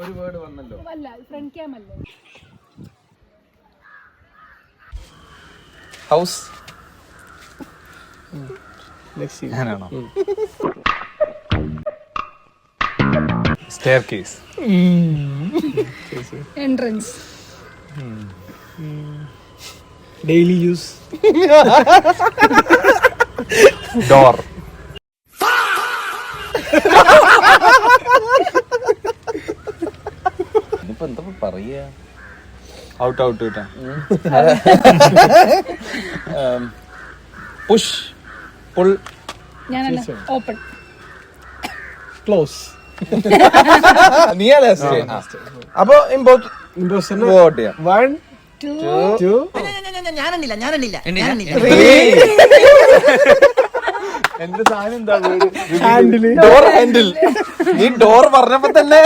ഒരു വേർഡ് വന്നല്ലോ. അല്ല ഫ്രണ്ട് ക്യാം അല്ലേ? ഹൗസ്. ഞാനാണോ? Stair case. Entrance. Daily use. Door. ഇനിയിപ്പോ എന്താ പറയാ? ഔട്ട് ഔട്ട് കിട്ടാ. Push, pull. ഞാനല്ല. ഓപ്പൺ. ക്ലോസ്. നീയാ ലാസ്റ്റ്. അപ്പൊ ഇമ്പോസ്റ്റർ. 1 2 ഞാനെണ്ണില്ല എന്റെ സാധനം എന്താ? ഹാൻഡിൽ. Door handle. നീ ഡോർ പറഞ്ഞപ്പോ തന്നെ